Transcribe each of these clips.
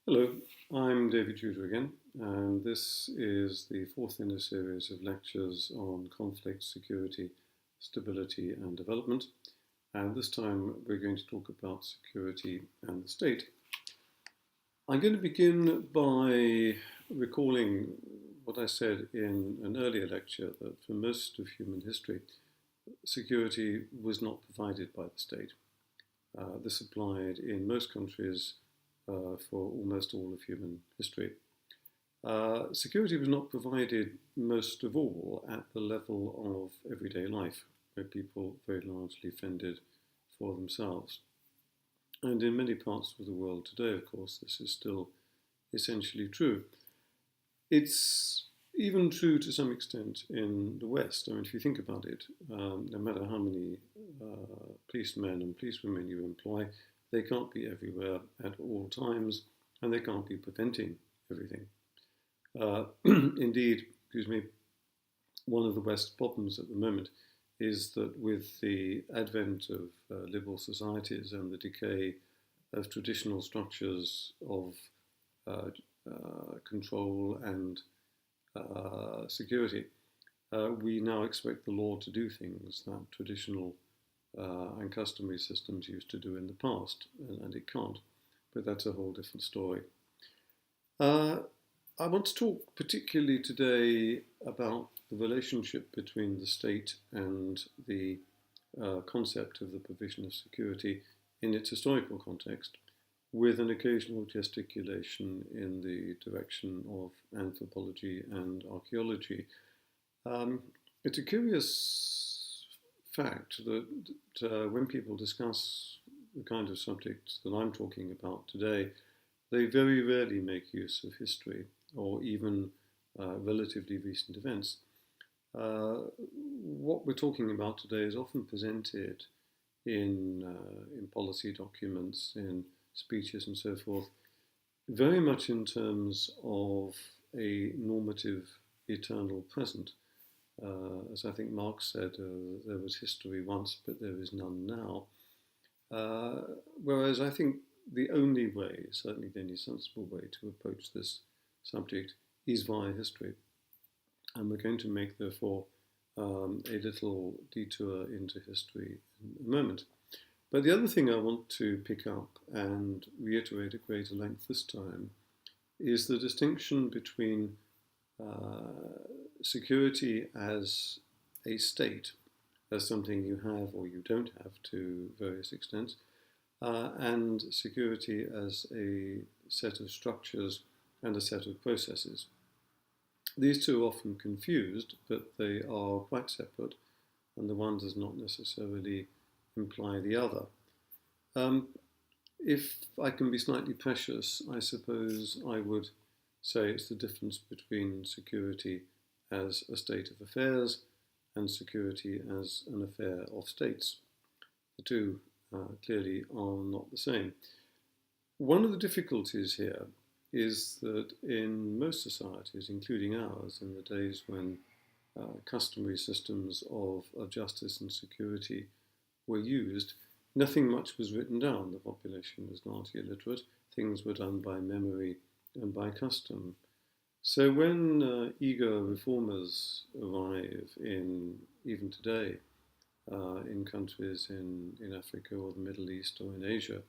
Hello, I'm David Tudor again, and this is the fourth in a series of lectures on conflict, security, stability, and development. And this time we're going to talk about security and the state. I'm going to begin by recalling what I said in an earlier lecture, that for most of human history, security was not provided by the state. This applied in most countries for almost all of human history. Security was not provided most of all at the level of everyday life, where people very largely fended for themselves. And in many parts of the world today, of course, this is still essentially true. It's even true to some extent in the West. I mean, if you think about it, no matter how many policemen and policewomen you employ, they can't be everywhere at all times, and they can't be preventing everything. Indeed, one of the West's problems at the moment is that with the advent of liberal societies and the decay of traditional structures of control and security, we now expect the law to do things that traditional and customary systems used to do in the past, and it can't. But that's a whole different story. I want to talk particularly today about the relationship between the state and the concept of the provision of security in its historical context, with an occasional gesticulation in the direction of anthropology and archaeology. It's a curious fact that when people discuss the kind of subjects that I'm talking about today, they very rarely make use of history or even relatively recent events. What we're talking about today is often presented in policy documents, in speeches and so forth, very much in terms of a normative eternal present. As I think Marx said, there was history once, but there is none now. Whereas I think the only way, certainly the only sensible way to approach this subject is via history. And we're going to make, therefore, a little detour into history in a moment. But the other thing I want to pick up and reiterate at greater length this time is the distinction between security as a state, as something you have or you don't have to various extents, and security as a set of structures and a set of processes. These two are often confused, but they are quite separate, and the one does not necessarily imply the other. If I can be slightly precious, I suppose I would say it's the difference between security as a state of affairs and security as an affair of states. The two clearly are not the same. One of the difficulties here is that in most societies, including ours, in the days when customary systems of justice and security were used, nothing much was written down. The population was largely illiterate. Things were done by memory and by custom. So when eager reformers arrive even today, in countries in Africa or the Middle East or in Asia,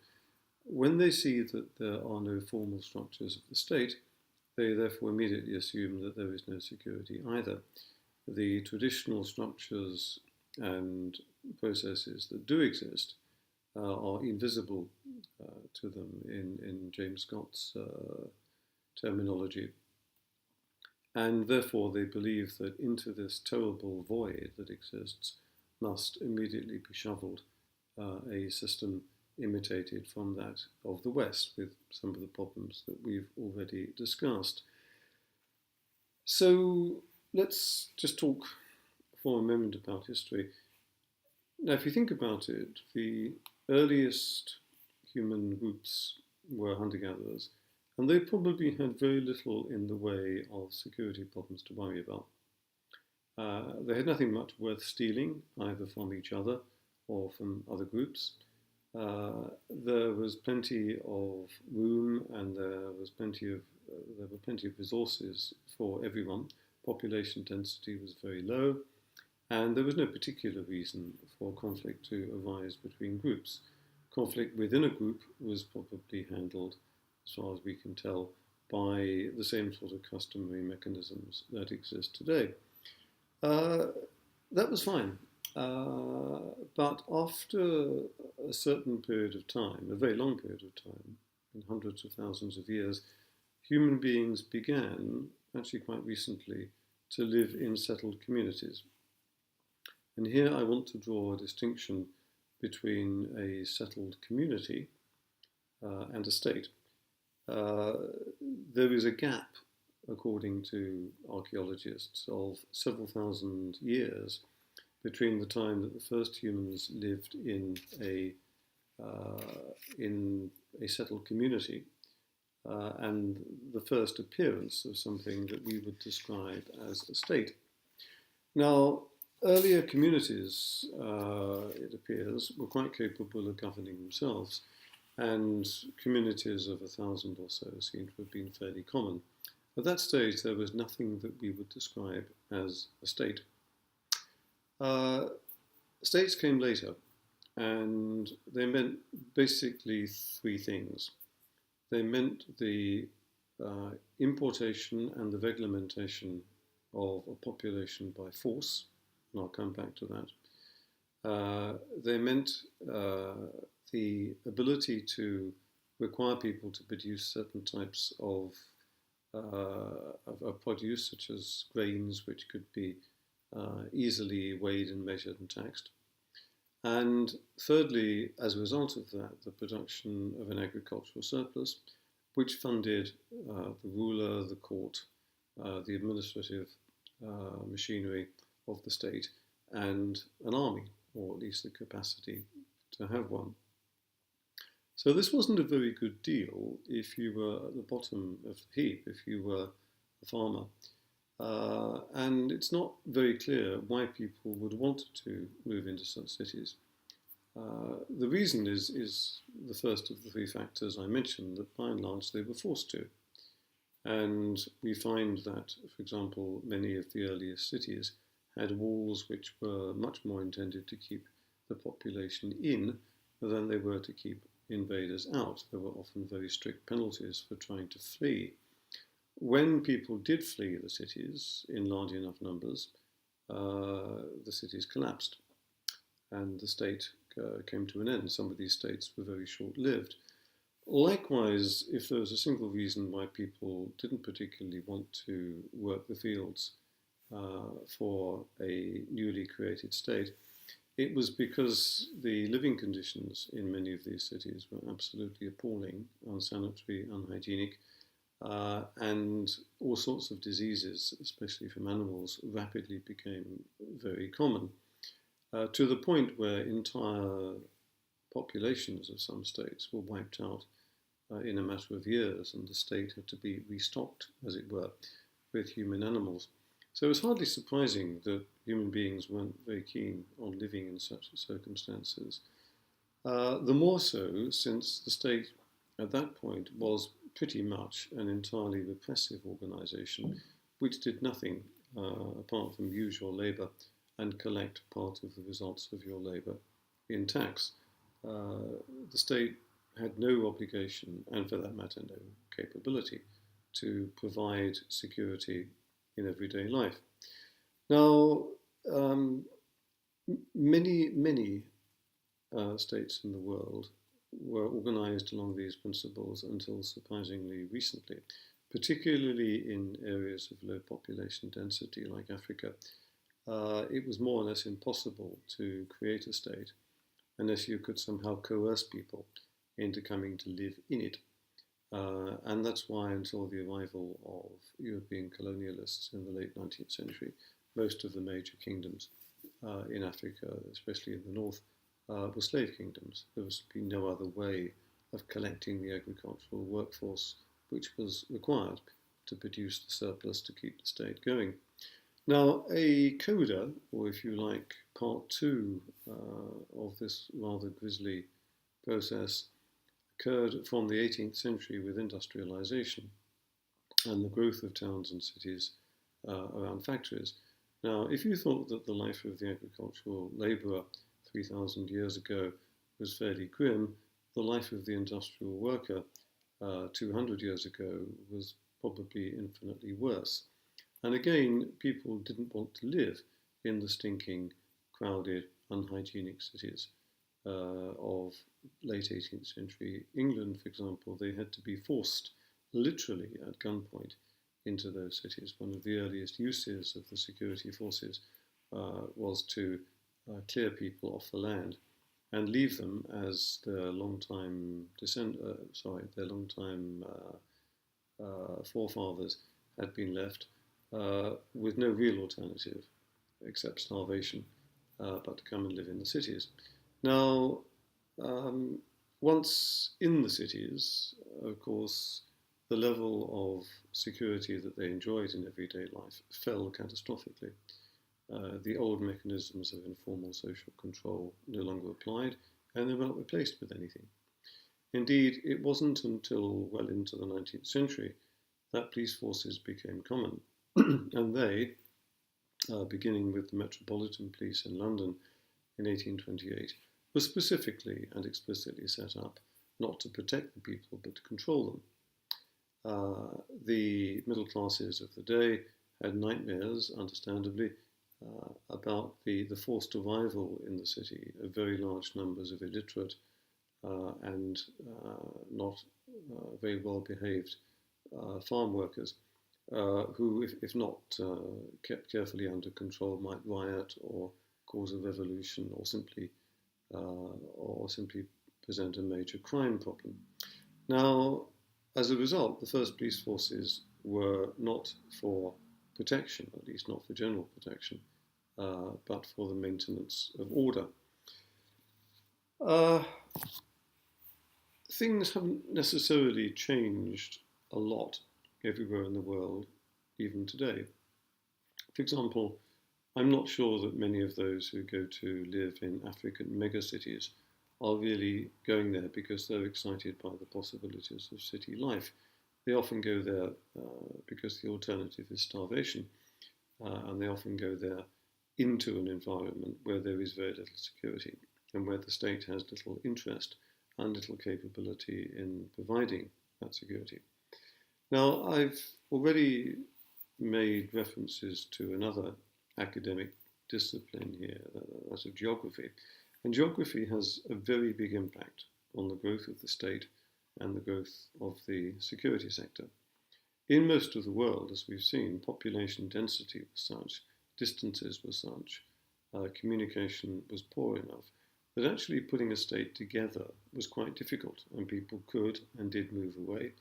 when they see that there are no formal structures of the state, they therefore immediately assume that there is no security either. The traditional structures and processes that do exist are invisible to them in James Scott's terminology. And therefore they believe that into this terrible void that exists must immediately be shoveled a system imitated from that of the West, with some of the problems that we've already discussed. So let's just talk for a moment about history. Now, if you think about it, the earliest human groups were hunter-gatherers, and they probably had very little in the way of security problems to worry about. They had nothing much worth stealing, either from each other or from other groups. There was plenty of room, and there were plenty of resources for everyone. Population density was very low, and there was no particular reason for conflict to arise between groups. Conflict within a group was probably handled, as far as we can tell, by the same sort of customary mechanisms that exist today. Uh, that was fine. But after a certain period of time, a very long period of time, in hundreds of thousands of years, human beings began, actually quite recently, to live in settled communities. And here I want to draw a distinction between a settled community and a state. There is a gap, according to archaeologists, of several thousand years between the time that the first humans lived in a settled community and the first appearance of something that we would describe as a state. Now, earlier communities, it appears, were quite capable of governing themselves, and communities of 1,000 or so seem to have been fairly common. At that stage, there was nothing that we would describe as a state. States came later, and they meant basically three things. They meant the importation and the reglementation of a population by force, and I'll come back to that. They meant the ability to require people to produce certain types of produce, such as grains, which could be easily weighed and measured and taxed. And thirdly, as a result of that, the production of an agricultural surplus, which funded the ruler, the court, the administrative machinery of the state, and an army, or at least the capacity to have one. So this wasn't a very good deal if you were at the bottom of the heap, if you were a farmer. And it's not very clear why people would want to move into such cities. The reason is the first of the three factors I mentioned, that by and large they were forced to. And we find that, for example, many of the earliest cities had walls which were much more intended to keep the population in than they were to keep invaders out. There were often very strict penalties for trying to flee. When people did flee the cities in large enough numbers, the cities collapsed and the state came to an end. Some of these states were very short-lived. Likewise, if there was a single reason why people didn't particularly want to work the fields for a newly created state, it was because the living conditions in many of these cities were absolutely appalling, unsanitary, unhygienic, and all sorts of diseases, especially from animals, rapidly became very common, to the point where entire populations of some states were wiped out in a matter of years, and the state had to be restocked, as it were, with human animals. So it's hardly surprising that human beings weren't very keen on living in such circumstances. The more so since the state at that point was pretty much an entirely repressive organisation which did nothing apart from use your labour and collect part of the results of your labour in tax. The state had no obligation, and for that matter no capability, to provide security in everyday life. Now, many states in the world were organized along these principles until surprisingly recently, particularly in areas of low population density like Africa. It was more or less impossible to create a state unless you could somehow coerce people into coming to live in it. And that's why, until the arrival of European colonialists in the late 19th century, most of the major kingdoms in Africa, especially in the north, were slave kingdoms. There was no other way of collecting the agricultural workforce which was required to produce the surplus to keep the state going. Now, a coda, or if you like, part two of this rather grisly process occurred from the 18th century with industrialization and the growth of towns and cities around factories. Now, if you thought that the life of the agricultural labourer 3,000 years ago was fairly grim, the life of the industrial worker 200 years ago was probably infinitely worse. And again, people didn't want to live in the stinking, crowded, unhygienic cities of late 18th century England, for example. They had to be forced, literally at gunpoint, into those cities. One of the earliest uses of the security forces was to clear people off the land and leave them as their long-time forefathers had been left with no real alternative except starvation, but to come and live in the cities. Now, once in the cities, of course, the level of security that they enjoyed in everyday life fell catastrophically. The old mechanisms of informal social control no longer applied, and they were not replaced with anything. Indeed, it wasn't until well into the 19th century that police forces became common, and they, beginning with the Metropolitan Police in London in 1828, were specifically and explicitly set up not to protect the people but to control them. The middle classes of the day had nightmares, understandably, about the forced arrival in the city of very large numbers of illiterate and not very well behaved farm workers who, if not kept carefully under control, might riot or cause a revolution or simply present a major crime problem. Now, as a result, the first police forces were not for protection, at least not for general protection, but for the maintenance of order. Things haven't necessarily changed a lot everywhere in the world, even today. For example, I'm not sure that many of those who go to live in African megacities are really going there because they're excited by the possibilities of city life. They often go there because the alternative is starvation, and they often go there into an environment where there is very little security and where the state has little interest and little capability in providing that security. Now, I've already made references to another academic discipline here, that of geography. And geography has a very big impact on the growth of the state and the growth of the security sector. In most of the world, as we've seen, population density was such, distances were such, communication was poor enough, that actually putting a state together was quite difficult, and people could and did move away,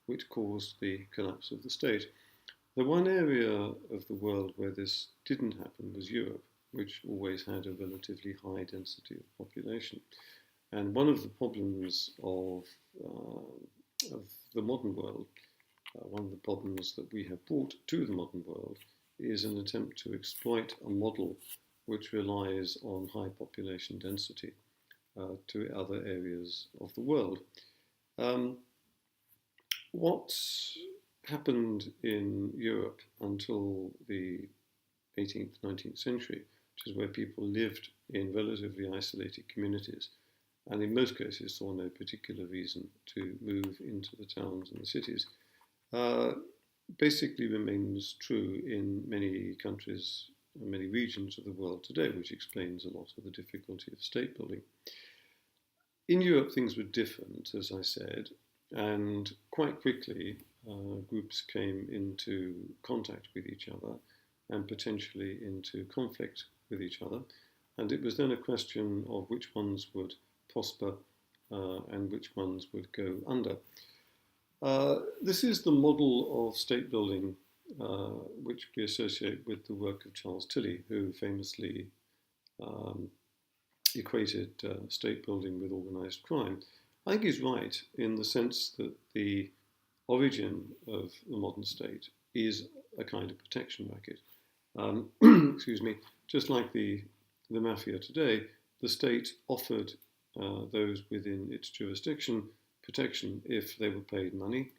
which caused the collapse of the state. The one area of the world where this didn't happen was Europe, which always had a relatively high density of population. And one of the problems of the modern world, one of the problems that we have brought to the modern world, is an attempt to exploit a model which relies on high population density to other areas of the world. What happened in Europe until the 18th, 19th century, which is where people lived in relatively isolated communities, and in most cases saw no particular reason to move into the towns and the cities, basically remains true in many countries and many regions of the world today, which explains a lot of the difficulty of state building. In Europe, things were different, as I said, and quite quickly groups came into contact with each other and potentially into conflict with each other. And it was then a question of which ones would prosper and which ones would go under. This is the model of state building which we associate with the work of Charles Tilly, who famously equated state building with organised crime. I think he's right in the sense that the origin of the modern state is a kind of protection racket. Excuse me, just like the mafia today, the state offered those within its jurisdiction protection if they were paid money,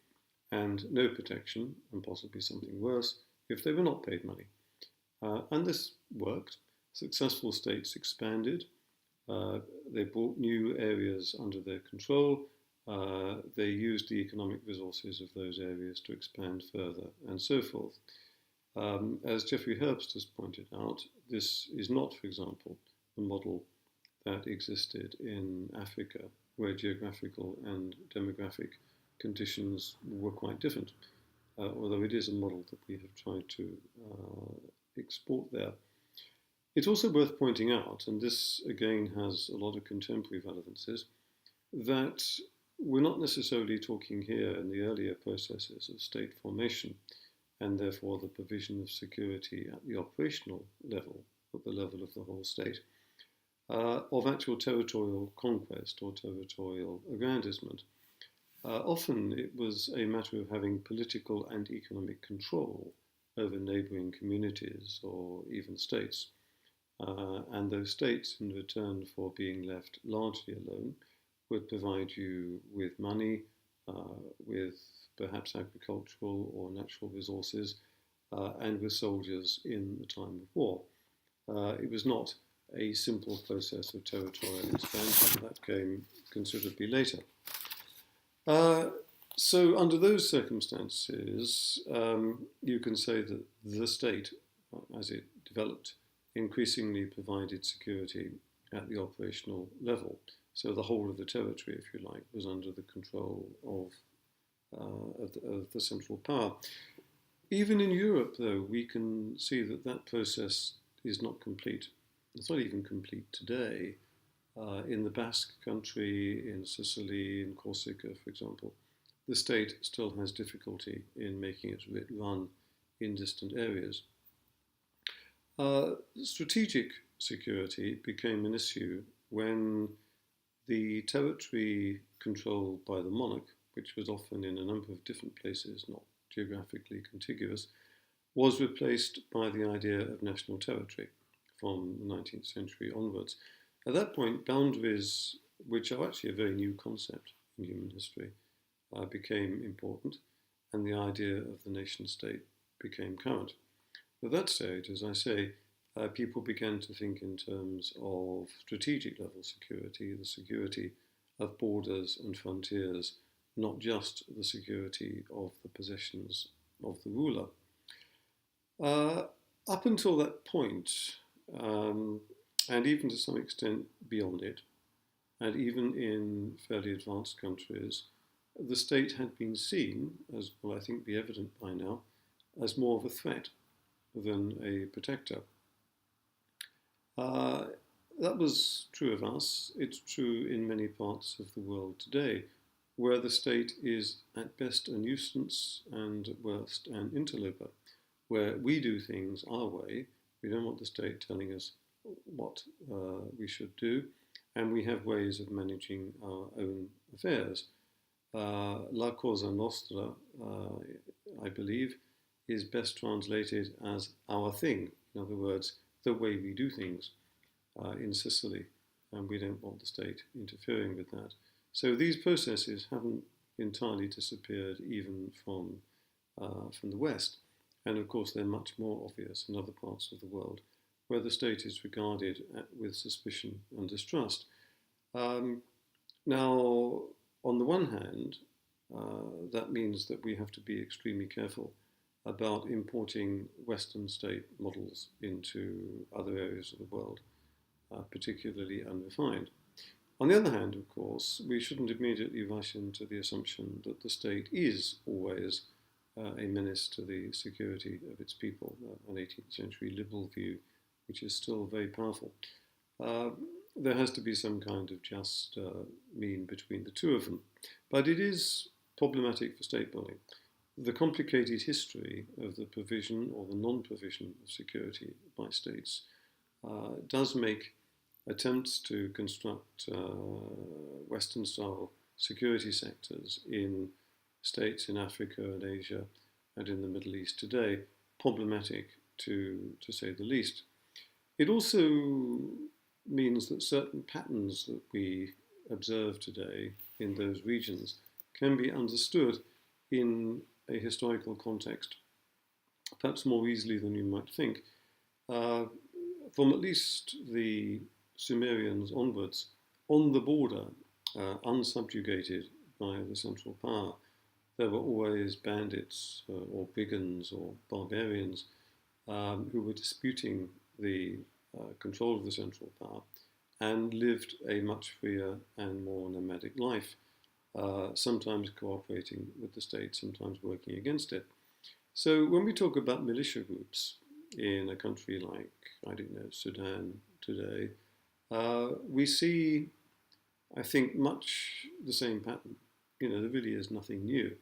and no protection, and possibly something worse, if they were not paid money. And this worked. Successful states expanded. They brought new areas under their control. They used the economic resources of those areas to expand further, and so forth. As Jeffrey Herbst has pointed out, this is not, for example, the model that existed in Africa, where geographical and demographic conditions were quite different, although it is a model that we have tried to export there. It's also worth pointing out, and this again has a lot of contemporary relevances, that we're not necessarily talking here in the earlier processes of state formation, and therefore the provision of security at the operational level, at the level of the whole state, of actual territorial conquest or territorial aggrandizement. Often it was a matter of having political and economic control over neighbouring communities or even states. And those states, in return for being left largely alone, would provide you with money, with perhaps agricultural or natural resources, and with soldiers in the time of war. It was not a simple process of territorial expansion that came considerably later. So under those circumstances, you can say that the state, as it developed, increasingly provided security at the operational level. So the whole of the territory, if you like, was under the control of the central power. Even in Europe, though, we can see that that process is not complete. It's not even complete today. In the Basque country, in Sicily, in Corsica, for example, the state still has difficulty in making its writ run in distant areas. Strategic security became an issue when the territory controlled by the monarch, which was often in a number of different places, not geographically contiguous, was replaced by the idea of national territory from the 19th century onwards. At that point, boundaries, which are actually a very new concept in human history, became important, and the idea of the nation state became current. At that stage, as I say, people began to think in terms of strategic level security, the security of borders and frontiers, not just the security of the possessions of the ruler. Up until that point, and even to some extent beyond it, and even in fairly advanced countries, the state had been seen, as will I think be evident by now, as more of a threat than a protector. That was true of us. It's true in many parts of the world today, where the state is at best a nuisance and at worst an interloper, where we do things our way. We don't want the state telling us what we should do, and we have ways of managing our own affairs. La Cosa Nostra, I believe, is best translated as our thing. In other words, the way we do things in Sicily, and we don't want the state interfering with that. So these processes haven't entirely disappeared even from the West, and of course they're much more obvious in other parts of the world, where the state is regarded with suspicion and distrust. Now, on the one hand, that means that we have to be extremely careful about importing Western state models into other areas of the world, particularly unrefined. On the other hand, of course, we shouldn't immediately rush into the assumption that the state is always a menace to the security of its people, an 18th century liberal view, which is still very powerful. There has to be some kind of just mean between the two of them. But it is problematic for state building. The complicated history of the provision or the non-provision of security by states does make attempts to construct Western-style security sectors in states in Africa and Asia and in the Middle East today problematic, to say the least. It also means that certain patterns that we observed today in those regions can be understood in a historical context, perhaps more easily than you might think. From at least the Sumerians onwards, on the border, unsubjugated by the central power, there were always bandits or brigands or barbarians who were disputing the control of the central power and lived a much freer and more nomadic life, sometimes cooperating with the state, sometimes working against it. So when we talk about militia groups in a country like, I don't know, Sudan today, we see, I think, much the same pattern. There really is nothing new.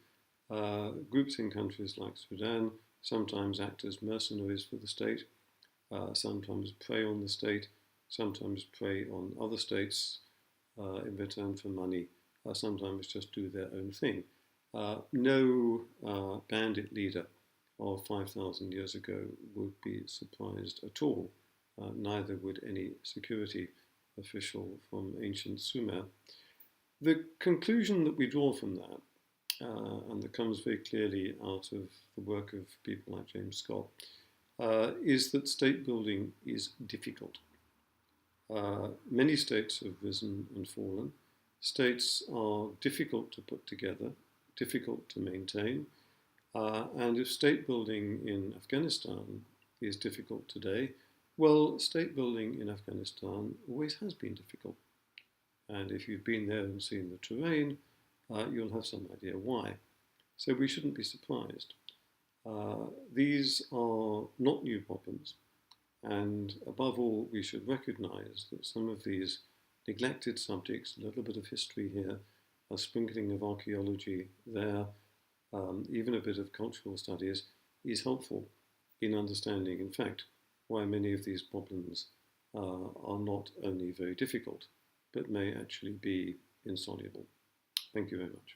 Groups in countries like Sudan sometimes act as mercenaries for the state, sometimes prey on the state, sometimes prey on other states in return for money, sometimes just do their own thing. No bandit leader of 5,000 years ago would be surprised at all. Neither would any security official from ancient Sumer. The conclusion that we draw from that, and that comes very clearly out of the work of people like James Scott, is that state building is difficult. Many states have risen and fallen. States are difficult to put together, difficult to maintain, and if state building in Afghanistan is difficult today, well, state building in Afghanistan always has been difficult. And if you've been there and seen the terrain, you'll have some idea why. So we shouldn't be surprised. These are not new problems. And above all, we should recognize that some of these neglected subjects, a little bit of history here, a sprinkling of archaeology there, even a bit of cultural studies, is helpful in understanding, in fact, why many of these problems are not only very difficult, but may actually be insoluble. Thank you very much.